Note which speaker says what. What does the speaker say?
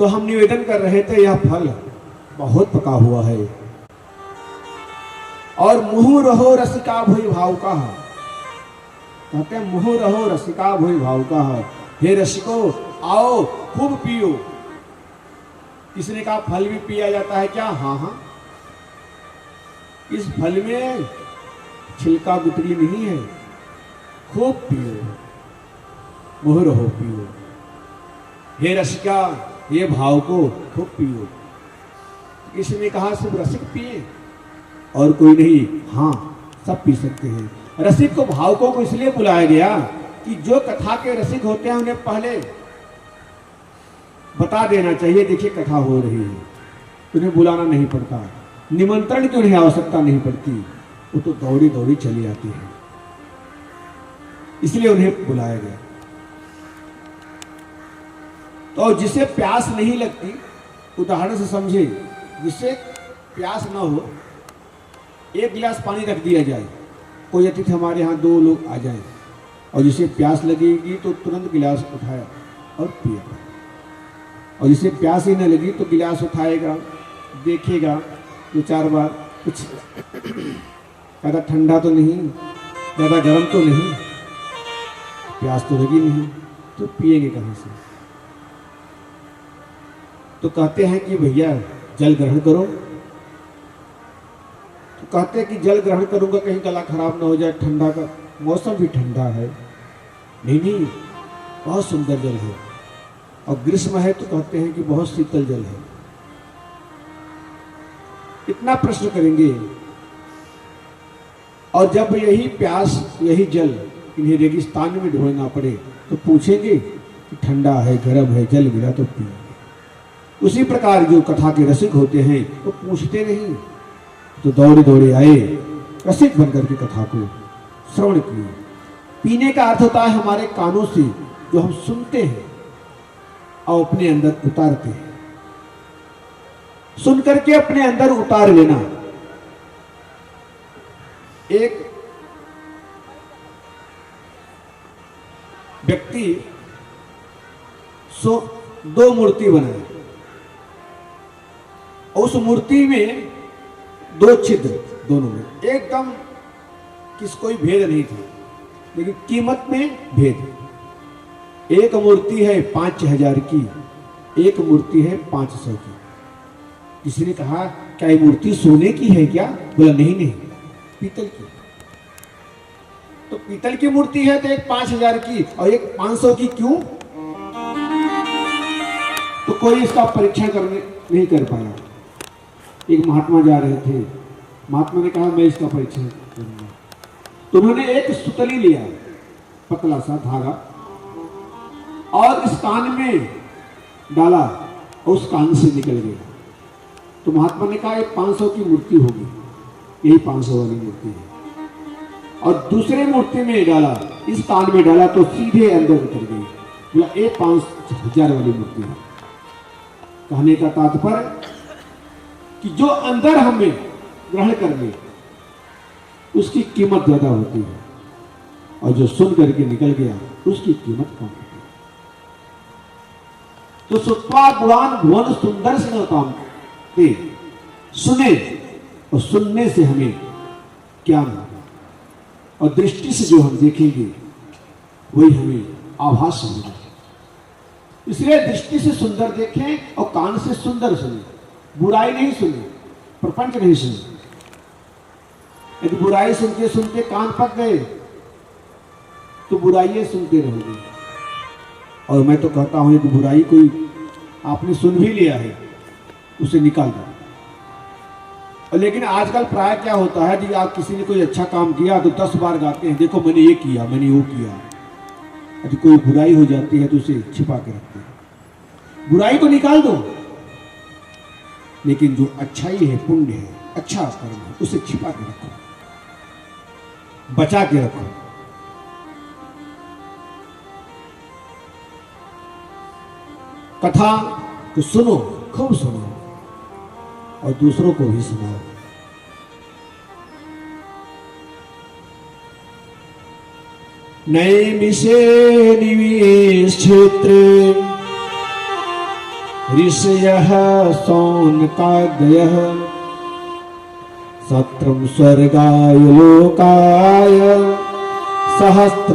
Speaker 1: तो हम निवेदन कर रहे थे यह फल बहुत पका हुआ है और मुँह रहो रसिका भोई भाव का। कहते हैं मुँह रहो रसिका भोई भाव का। हे रसिको आओ खूब पियो। किसी ने कहा फल भी पिया जाता है क्या? हाँ हाँ, इस फल में छिलका गुटली नहीं है, खूब पियो, मुँह रहो पियो। हे रसिका ये भाव को खूब पियो। किसी ने कहा सिर्फ रसिक पिए और कोई नहीं? हाँ, सब पी सकते हैं। रसिक को भावकों को इसलिए बुलाया गया कि जो कथा के रसिक होते हैं उन्हें पहले बता देना चाहिए, देखिए कथा हो रही है, उन्हें बुलाना नहीं पड़ता, निमंत्रण की उन्हें आवश्यकता नहीं पड़ती, वो तो दौड़ी दौड़ी चली आती है, इसलिए उन्हें बुलाया गया। तो जिसे प्यास नहीं लगती, उदाहरण से समझे, जिसे प्यास ना हो, एक गिलास पानी रख दिया जाए, कोई अतिथि हमारे यहाँ 2 लोग आ जाएं और जिसे प्यास लगेगी तो तुरंत गिलास उठाया और पिया, और जिसे प्यास ही न लगी तो गिलास उठाएगा, देखेगा 2-4 बार, कुछ ज़्यादा ठंडा तो नहीं, ज़्यादा गर्म तो नहीं, प्यास तो लगी नहीं, तो पिएंगे कहाँ से? तो कहते हैं कि भैया जल ग्रहण करो। तो कहते हैं कि जल ग्रहण करूंगा कहीं गला खराब ना हो जाए, ठंडा का मौसम भी ठंडा है। नहीं नहीं, बहुत सुंदर जल है, और ग्रीष्म है तो कहते हैं कि बहुत शीतल जल है। इतना प्रश्न करेंगे, और जब यही प्यास यही जल इन्हें रेगिस्तान में ढोना पड़े तो पूछेंगे कि ठंडा है, गर्म है, जल गिरा तो पिएंगे। उसी प्रकार जो कथा के रसिक होते हैं तो पूछते नहीं, तो दौड़े दौड़े आए, रसिक बनकर के कथा को श्रवण किए। पीने का अर्थ होता है हमारे कानों से जो हम सुनते हैं और अपने अंदर उतारते हैं, सुन करके अपने अंदर उतार लेना। एक व्यक्ति 2 मूर्ति बनाए, उस मूर्ति में 2 छिद्र, दोनों में एकदम कोई भेद नहीं था, लेकिन कीमत में भेद। एक मूर्ति है 5000 की, एक मूर्ति है 500 की। किसी ने कहा क्या ये मूर्ति सोने की है क्या? बोला नहीं नहीं, पीतल की। तो पीतल की मूर्ति है तो एक 5000 की और एक 500 की क्यों? तो कोई इसका परीक्षण करने नहीं कर पाया। एक महात्मा जा रहे थे, महात्मा ने कहा मैं इसका परीक्षण करूंगा। तो उन्होंने एक सुतली लिया, पतला सा धागा, और इस कान में डाला और उस कान से निकल गया। तो महात्मा ने कहा ये 500 की मूर्ति होगी, यही 500 वाली मूर्ति है। और दूसरे मूर्ति में डाला, इस कान में डाला तो सीधे अंदर उतर गई। बोला ये 5000 वाली मूर्ति है। कहने का तात्पर्य कि जो अंदर हमें ग्रहण कर ले उसकी कीमत ज्यादा होती है, और जो सुन करके निकल गया उसकी कीमत कम होती है। तो सुत्वा गुणान भुवन सुंदर से काम सुने, और सुनने से हमें ज्ञान होगा, और दृष्टि से जो हम देखेंगे वही हमें आभास होगा। इसलिए दृष्टि से सुंदर देखें और कान से सुंदर सुने, बुराई नहीं सुने, प्रपंच नहीं सुने। यदि बुराई सुनते सुनते कान पक गए तो बुराइयां सुनते रहोगे। और मैं तो कहता हूं कि बुराई कोई आपने सुन भी लिया है उसे निकाल दो। और लेकिन आजकल प्राय क्या होता है कि आप किसी ने कोई अच्छा काम किया तो 10 बार गाते हैं, देखो मैंने ये किया, मैंने वो किया। यदि कोई बुराई हो जाती है तो उसे छिपा के रखते हैं। बुराई को निकाल दो, लेकिन जो अच्छाई है, पुण्य है, अच्छा कर्म है, उसे छिपा के रखो, बचा के रखो। कथा को सुनो, खूब सुनो, और दूसरों को भी सुनाओ। नए मिशे निवेश क्षेत्र ऋषयः सौनकादयः सत्रं स्वर्गाय लोकाय सहस्रसममासत।